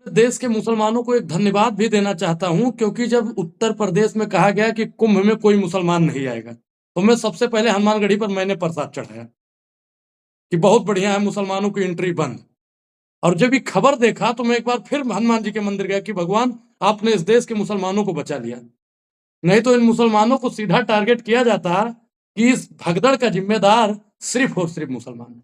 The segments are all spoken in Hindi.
देश के मुसलमानों को एक धन्यवाद भी देना चाहता हूं, क्योंकि जब उत्तर प्रदेश में कहा गया कि कुंभ में कोई मुसलमान नहीं आएगा, तो मैं सबसे पहले हनुमानगढ़ी पर मैंने प्रसाद चढ़ाया कि बहुत बढ़िया है, मुसलमानों की एंट्री बंद। और जब ये खबर देखा तो मैं एक बार फिर हनुमान जी के मंदिर गया कि भगवान, आपने इस देश के मुसलमानों को बचा लिया, नहीं तो इन मुसलमानों को सीधा टारगेट किया जाता कि इस भगदड़ का जिम्मेदार सिर्फ और सिर्फ मुसलमान है।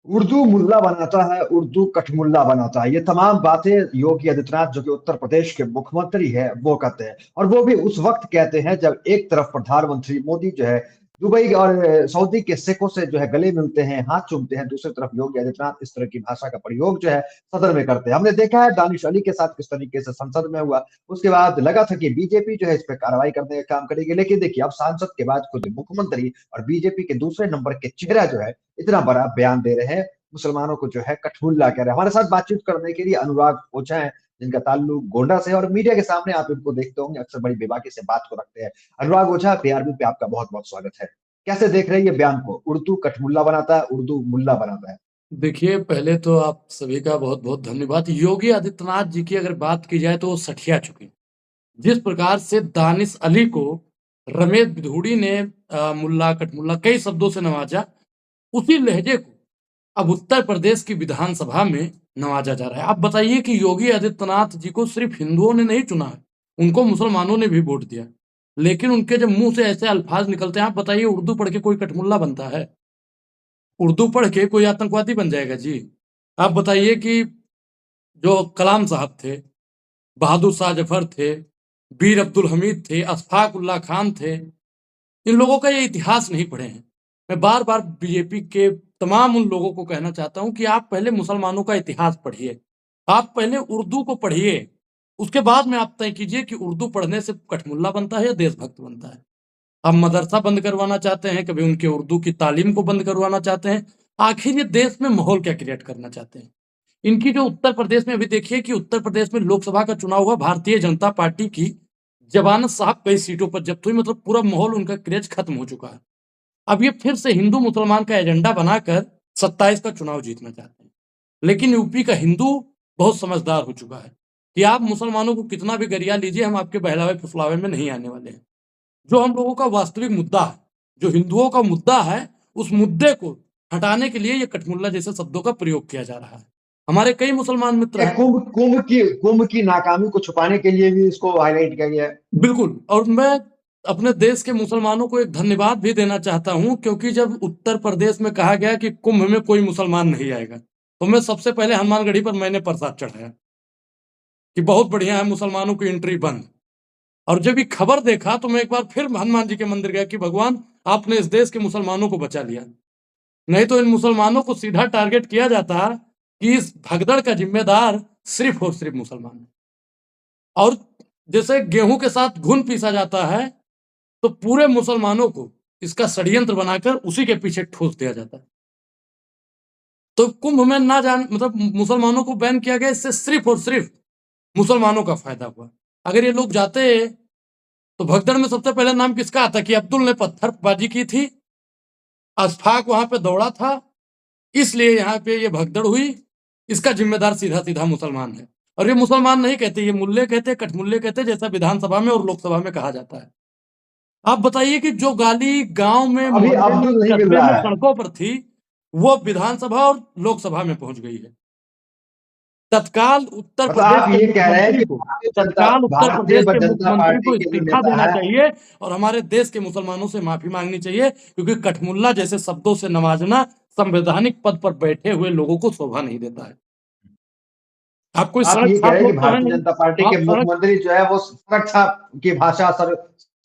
उर्दू मुल्ला बनाता है, उर्दू कठमुल्ला बनाता है। ये तमाम बातें योगी आदित्यनाथ जो कि उत्तर प्रदेश के मुख्यमंत्री है वो कहते हैं, और वो भी उस वक्त कहते हैं जब एक तरफ प्रधानमंत्री मोदी जो है दुबई और सऊदी के शेखों से जो है गले मिलते हैं, हाथ चूमते हैं, दूसरी तरफ योगी आदित्यनाथ इस तरह की भाषा का प्रयोग जो है सदन में करते हैं। हमने देखा है दानिश अली के साथ किस तरीके से संसद में हुआ। उसके बाद लगा था कि बीजेपी जो है इस पर कार्रवाई करने का काम करेगी, लेकिन देखिए अब सांसद के बाद खुद मुख्यमंत्री और बीजेपी के दूसरे नंबर के चेहरा जो है इतना बड़ा बयान दे रहे हैं, मुसलमानों को जो है कठमुल्ला कह रहे हैं। हमारे साथ बातचीत करने के लिए अनुराग ओझा है, जिनका ताल्लुक गोंडा से है, और मीडिया के सामने आप इनको देखते होंगे, अक्सर बड़ी बेबाकी से बात को रखते हैं। अनुराग ओझा, पीआरबी पे आपका बहुत बहुत स्वागत है। कैसे देख रहे हैं ये बयान को? उर्दू कठमुल्ला बनाता है, उर्दू मुल्ला बनाता है। देखिए, पहले तो आप सभी का बहुत बहुत धन्यवाद। योगी आदित्यनाथ जी की अगर बात की जाए तो वो सठिया चुके। जिस प्रकार से दानिश अली को रमेश बिधूड़ी ने मुल्ला कठमुल्ला कई शब्दों से नवाजा, उसी लहजे को अब उत्तर प्रदेश की विधानसभा में नवाजा जा रहा है। आप बताइए कि योगी आदित्यनाथ जी को सिर्फ हिंदुओं ने नहीं चुना है, उनको मुसलमानों ने भी वोट दिया, लेकिन उनके जब मुंह से ऐसे अल्फाज निकलते हैं, आप बताइए उर्दू पढ़ के कोई कठमुल्ला बनता है? उर्दू पढ़ के कोई आतंकवादी बन जाएगा जी? आप बताइए कि जो कलाम साहब थे, बहादुर शाह जफर थे, बीर अब्दुल हमीद थे, अशफाक उल्लाह खान थे, इन लोगों का ये इतिहास नहीं पढ़े हैं। मैं बार बार बीजेपी के तमाम उन लोगों को कहना चाहता हूं कि आप पहले मुसलमानों का इतिहास पढ़िए, आप पहले उर्दू को पढ़िए, उसके बाद में आप तय कीजिए कि उर्दू पढ़ने से कठमुल्ला बनता है या देशभक्त बनता है। आप मदरसा बंद करवाना चाहते हैं, कभी उनके उर्दू की तालीम को बंद करवाना चाहते हैं, आखिर ये देश में माहौल क्या क्रिएट करना चाहते हैं? इनकी जो उत्तर प्रदेश में अभी देखिए कि उत्तर प्रदेश में लोकसभा का चुनाव हुआ, भारतीय जनता पार्टी की जमानत साहब कई सीटों पर जब्त हुई, मतलब पूरा माहौल उनका क्रेज खत्म हो चुका है। अब ये फिर से हिंदू मुसलमान का एजेंडा बनाकर 27 का चुनाव जीतना चाहते हैं। लेकिन यूपी का हिंदू बहुत समझदार हो चुका है कि आप मुसलमानों को कितना भी गरिया लीजिए, हम आपके बहलावे फुसलावे में नहीं आने वाले हैं। जो हम लोगों का वास्तविक मुद्दा है, जो हिंदुओं का मुद्दा है, उस मुद्दे को हटाने के लिए ये कठमुल्ला जैसे शब्दों का प्रयोग किया जा रहा है। हमारे कई मुसलमान मित्र ये हैं। कुंभ की नाकामी को छुपाने के लिए भी इसको हाईलाइट किया गया है। बिल्कुल, और मैं अपने देश के मुसलमानों को एक धन्यवाद भी देना चाहता हूं, क्योंकि जब उत्तर प्रदेश में कहा गया कि कुंभ में कोई मुसलमान नहीं आएगा, तो मैं सबसे पहले हनुमानगढ़ी पर मैंने प्रसाद चढ़ाया कि बहुत बढ़िया है, मुसलमानों की एंट्री बंद। और जब ये खबर देखा तो मैं एक बार फिर हनुमान जी के मंदिर गया कि भगवान, आपने इस देश के मुसलमानों को बचा लिया, नहीं तो इन मुसलमानों को सीधा टारगेट किया जाता कि इस भगदड़ का जिम्मेदार सिर्फ और सिर्फ मुसलमान है। और जैसे गेहूं के साथ घुन पीसा जाता है, तो पूरे मुसलमानों को इसका षड्यंत्र बनाकर उसी के पीछे ठोस दिया जाता है। तो कुंभ में ना जान मतलब मुसलमानों को बैन किया गया, इससे सिर्फ और सिर्फ मुसलमानों का फायदा हुआ। अगर ये लोग जाते तो भगदड़ में सबसे पहले नाम किसका आता कि अब्दुल ने पत्थरबाजी की थी, अशफाक वहां पे दौड़ा था, इसलिए यहाँ पे ये भगदड़ हुई, इसका जिम्मेदार सीधा सीधा मुसलमान है। और ये मुसलमान नहीं कहते, ये मुल्ले कहते, कठमुल्ले कहते, जैसा विधानसभा में और लोकसभा में कहा जाता है। आप बताइए कि जो गाली गांव में, अभी मोहल्ले में, अब्दुल नहीं मिल कस्बे रहा में, है। सड़कों पर थी, वो विधानसभा और लोकसभा में पहुंच गई है। तत्काल उत्तर मतलब प्रदेश आप के ये कह रहे हैं मुख्यमंत्री कि को तत्काल उत्तर भारतीय प्रदेश के जनता मुख्यमंत्री पार्टी को के जो इस्तीफा नेता देना है। चाहिए और हमारे देश के मुसलमानों से माफी मांगनी चाहिए, क्योंकि कठमुल्ला जैसे शब्दों से नवाजना संवैधानिक पद पर बैठे हुए लोगों को शोभा नहीं देता है। आप कोई आप सड़क ये कह छाप रहे हैं कि लोग तो है भारतीय नहीं। जनता पार्टी के आप सड़क मुख्यमंत्री जो है वो सड़क छाप की भाषा,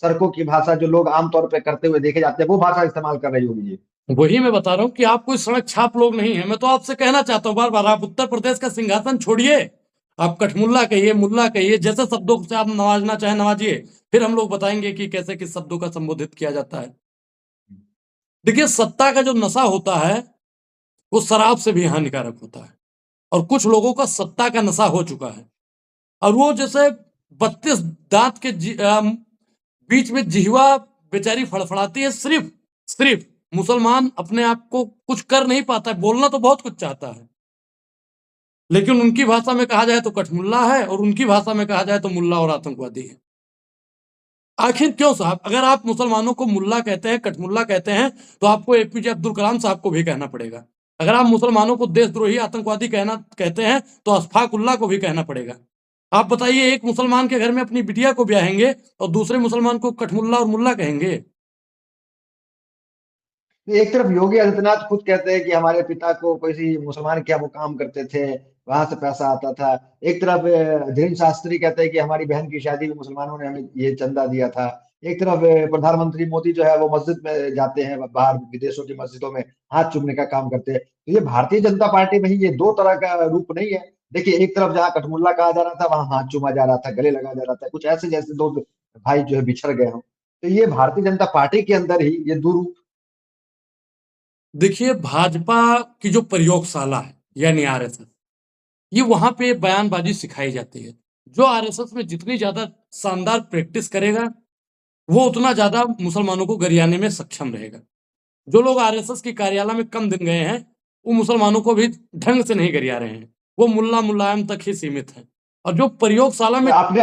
सड़कों की भाषा जो लोग आमतौर पे करते हुए देखे जाते हैं वो भाषा इस्तेमाल कर रही होगी जी। वही मैं बता रहा हूँ कि आप कोई सड़क छाप लोग नहीं है। मैं तो आपसे कहना चाहता हूँ बार बार, आप उत्तर प्रदेश का सिंहासन छोड़िए, आप कठमुल्ला कहिए, मुल्ला कहिए, जैसे शब्दों से आप नवाजना चाहे नवाजिए, फिर हम लोग बताएंगे कि कैसे किस शब्दों का संबोधित किया जाता है। देखिए, सत्ता का जो नशा होता है वो शराब से भी हानिकारक होता है, और कुछ लोगों का सत्ता का नशा हो चुका है। और वो जैसे 32 दांत के बीच में जिह्वा बेचारी फड़फड़ाती है, सिर्फ सिर्फ मुसलमान अपने आप को कुछ कर नहीं पाता है, बोलना तो बहुत कुछ चाहता है, लेकिन उनकी भाषा में कहा जाए तो कठमुल्ला है, और उनकी भाषा में कहा जाए तो मुल्ला और आतंकवादी है। आखिर क्यों साहब? अगर आप मुसलमानों को मुल्ला कहते हैं, कठमुल्ला कहते हैं, तो आपको एपीजे अब्दुल कलाम साहब को भी कहना पड़ेगा। अगर आप मुसलमानों को देशद्रोही, आतंकवादी कहते हैं, तो अशफाक उल्लाह को भी कहना पड़ेगा। आप बताइए, एक मुसलमान के घर में अपनी बिटिया को ब्याहेंगे और दूसरे मुसलमान को कठमुल्ला और मुल्ला कहेंगे? एक तरफ योगी आदित्यनाथ खुद कहते हैं कि हमारे पिता को किसी मुसलमान के यहाँ वो काम करते थे, वहां से पैसा आता था। एक तरफ धीरेन्द्र शास्त्री कहते हैं कि हमारी बहन की शादी में मुसलमानों ने हमें ये चंदा दिया था। एक तरफ प्रधानमंत्री मोदी जो है वो मस्जिद में जाते हैं, बाहर विदेशों की मस्जिदों में हाथ चूमने का काम करते हैं। तो ये भारतीय जनता पार्टी में ही ये दो तरह का रूप नहीं है। देखिए, एक तरफ जहाँ कठमुल्ला कहा जा रहा था, वहां हाथ चूमा जा रहा था, गले लगाया जा रहा था, कुछ ऐसे जैसे दो भाई जो है बिछड़ गए हों। तो ये भारतीय जनता पार्टी के अंदर ही ये दो रूप। देखिए, भाजपा की जो प्रयोगशाला है, यानी आरएसएस, ये वहां पे बयानबाजी सिखाई जाती है। जो आरएसएस में जितनी ज्यादा शानदार प्रैक्टिस करेगा, वो उतना ज्यादा मुसलमानों को गरियाने में सक्षम रहेगा। जो लोग आरएसएस के कार्यालय में कम दिन गए हैं, वो मुसलमानों को भी ढंग से नहीं गरिया रहे हैं। वो मुल्ला मुलायम तक ही सीमित है। और जो प्रयोगशाला तो में आपने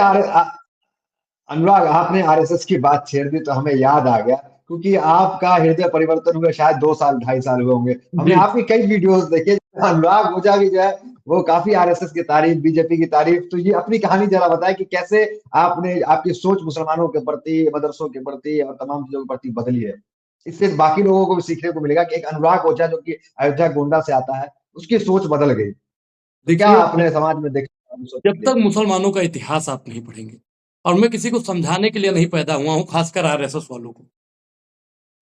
अनुराग, आपने आरएसएस की बात छेड़ दी तो हमें याद आ गया, क्योंकि आपका हृदय परिवर्तन हुए शायद 2 साल 2.5 साल हुए होंगे। हमने जी, आपकी कई वीडियोस देखे। अनुराग ओझा भी जो है वो काफी आरएसएस की तारीफ, बीजेपी की तारीफ। तो ये अपनी कहानी जरा बताएं कि कैसे आपने आपकी सोच मुसलमानों के प्रति, मदरसों के प्रति और तमाम चीजों के प्रति बदली है। इससे बाकी लोगों को भी सीखने को मिलेगा कि एक अनुराग ओझा जो कि अयोध्या गोंडा से आता है, उसकी सोच बदल गई। तो क्या देखिए, आपने समाज में देखा उस सोच जब के तक लिए? मुसलमानों का इतिहास आप नहीं पढ़ेंगे, और मैं किसी को समझाने के लिए नहीं पैदा हुआ हूं, खासकर आरएसएस वालों को,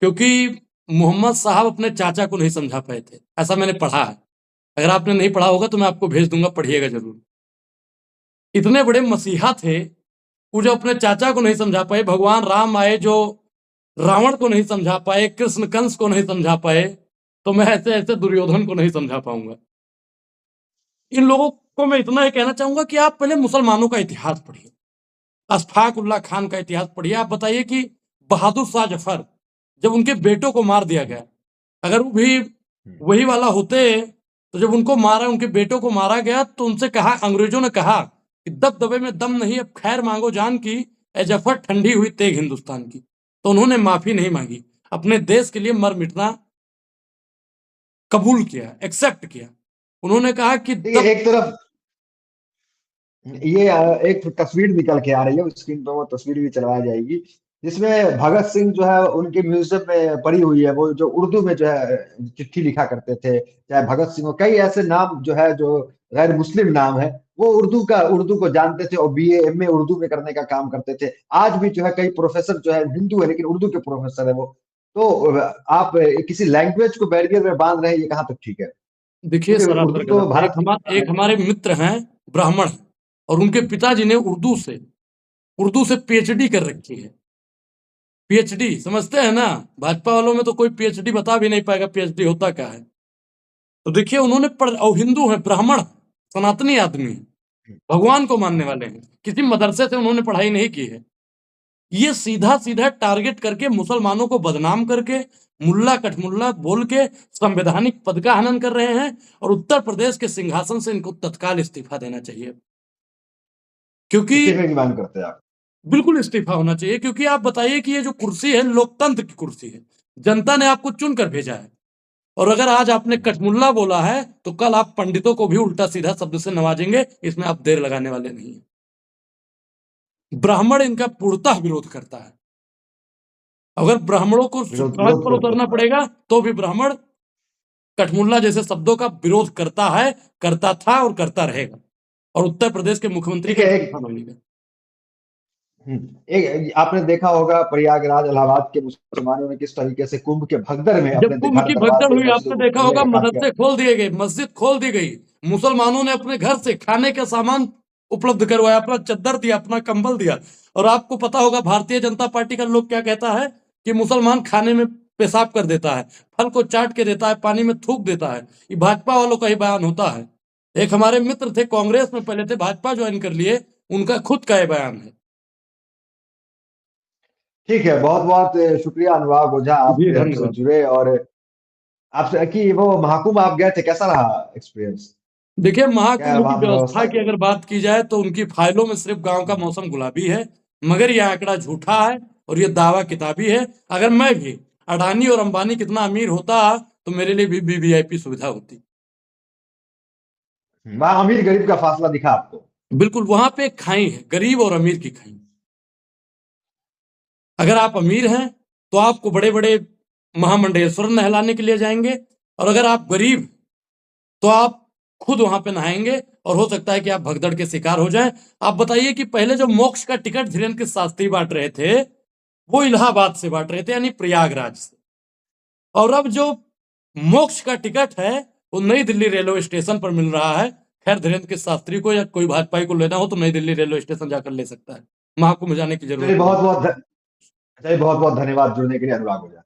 क्योंकि मोहम्मद साहब अपने चाचा को नहीं समझा पाए थे, ऐसा मैंने पढ़ा है। अगर आपने नहीं पढ़ा होगा तो मैं आपको भेज दूंगा, पढ़िएगा जरूर। इतने बड़े मसीहा थे, वो जो अपने चाचा को नहीं समझा पाए, भगवान राम आए जो रावण को नहीं समझा पाए, कृष्ण कंस को नहीं समझा पाए, तो मैं ऐसे ऐसे दुर्योधन को नहीं समझा पाऊंगा। इन लोगों को मैं इतना ही कहना चाहूंगा कि आप पहले मुसलमानों का इतिहास पढ़िए, अशफाक उल्लाह खान का इतिहास पढ़िए। आप बताइए कि बहादुर शाह जफर, जब उनके बेटों को मार दिया गया, अगर वो भी वही वाला होते, तो जब उनको मारा, उनके बेटों को मारा गया, तो उनसे कहा, अंग्रेजों ने कहा कि दबदबे में दम नहीं, अब खैर मांगो जान की, ए जफर ठंडी हुई तेग हिंदुस्तान की। तो उन्होंने माफी नहीं मांगी, अपने देश के लिए मर मिटना कबूल किया, एक्सेप्ट किया। उन्होंने कहा कि देखिए, दब एक तरफ ये एक तस्वीर निकल के आ रही है स्क्रीन पर, वो तस्वीर भी चलवाई जाएगी, जिसमें भगत सिंह जो है उनके म्यूजियम में पड़ी हुई है, वो जो उर्दू में जो है चिट्ठी लिखा करते थे। चाहे भगत सिंह हो, कई ऐसे नाम जो है जो गैर मुस्लिम नाम है, वो उर्दू को जानते थे और बीए एमए उर्दू में करने का काम करते थे। आज भी जो है कई प्रोफेसर जो है हिंदू है लेकिन उर्दू के प्रोफेसर है वो। तो आप किसी लैंग्वेज को बैरियर में बांध रहे हैं, ये कहाँ तक ठीक है? देखिए, क्योंकि सरासर उर्दू तो गलत है। भारत की भाषा एक है। हमारे मित्र हैं, ब्राह्मण हैं, और उनके पिताजी ने उर्दू से पीएचडी कर रखी है। पीएचडी समझते हैं ना? भाजपा वालों में तो कोई पीएचडी बता भी नहीं पाएगा पीएचडी होता क्या है। तो देखिए, उन्होंने पढ़, और हिंदू है, ब्राह्मण, सनातनी आदमी है, भगवान को मानने वाले हैं, किसी मदरसे से उन्होंने पढ़ाई नहीं की है। ये सीधा सीधा टारगेट करके मुसलमानों को बदनाम करके, मुल्ला कठमुल्ला बोल के संवैधानिक पद का हनन कर रहे हैं। और उत्तर प्रदेश के सिंहासन से इनको तत्काल इस्तीफा देना चाहिए, क्योंकि इस्तीफे की मांग करते हैं आप? बिल्कुल इस्तीफा होना चाहिए। क्योंकि आप बताइए कि ये जो कुर्सी है, लोकतंत्र की कुर्सी है, जनता ने आपको चुन कर भेजा है। और अगर आज आपने कठमुल्ला बोला है, तो कल आप पंडितों को भी उल्टा सीधा शब्द से नवाजेंगे, इसमें आप देर लगाने वाले नहीं है। ब्राह्मण इनका पूर्णतः विरोध करता है। अगर ब्राह्मणों को विरोध सड़क विरोध पर करते उतरना हैं। पड़ेगा, तो भी ब्राह्मण कठमुल्ला जैसे शब्दों का विरोध करता है, करता था और करता रहेगा। और उत्तर प्रदेश के मुख्यमंत्री ठीक का है। इस्तीफा मांगेगा। एक आपने देखा होगा प्रयागराज इलाहाबाद के मुसलमानों ने किस तरीके से कुंभ के भगदड़ में जब अपने कुंभ घर की भगदड़ दरवाजे हुई, मस्जिदों आपने को देखा तोड़ने होगा, का काम किया। मदरसे खोल दिए गए, मस्जिद खोल दी गई। मुसलमानों ने अपने घर से खाने का सामान उपलब्ध करवाया, अपना चद्दर दिया, अपना कंबल दिया। और आपको पता होगा, भारतीय जनता पार्टी का लोग क्या कहता है कि मुसलमान खाने में पेशाब कर देता है, फल को चाट के देता है, पानी में थूक देता है। ये भाजपा वालों का ही बयान होता है। एक हमारे मित्र थे, कांग्रेस में पहले थे, भाजपा ज्वाइन कर लिए, उनका खुद का ये बयान है। ठीक है, बहुत बहुत शुक्रिया अनुराग ओझा, जी, आपसे हमसे धन्यवाद। जुड़े। और आपसे कि वो महाकुंभ आप गए थे, कैसा रहा एक्सपीरियंस? देखिए, खैर महाकुंभ की वहां व्यवस्था व्यवस्था की अगर बात की जाए तो उनकी फाइलों में सिर्फ गांव का मौसम गुलाबी है, मगर यह आंकड़ा झूठा है और ये दावा किताबी है। अगर मैं भी अडानी और अंबानी कितना अमीर होता तो मेरे लिए भी वीवीआईपी सुविधा होती। वहां अमीर गरीब का फासला दिखा आपको। बिल्कुल, वहां पे एक खाई है, गरीब और अमीर की खाई। अगर आप अमीर हैं तो आपको बड़े बड़े महामंडलेश्वर नहलाने के लिए जाएंगे, और अगर आप गरीब तो आप खुद वहां पे नहाएंगे, और हो सकता है कि आप भगदड़ के शिकार हो जाएं। आप बताइए कि पहले जो मोक्ष का टिकट धीरेन्द्र के शास्त्री बांट रहे थे, वो इलाहाबाद से बांट रहे थे, यानी प्रयागराज से। और अब जो मोक्ष का टिकट है वो नई दिल्ली रेलवे स्टेशन पर मिल रहा है। खैर, धीरेन्द्र के शास्त्री को या कोई भाजपाई को लेना हो तो नई दिल्ली रेलवे स्टेशन जाकर ले सकता है, महाकुंभ जाने की चलिए जरूरत नहीं। बहुत बहुत धन्यवाद जुड़ने के लिए अनुराग हो।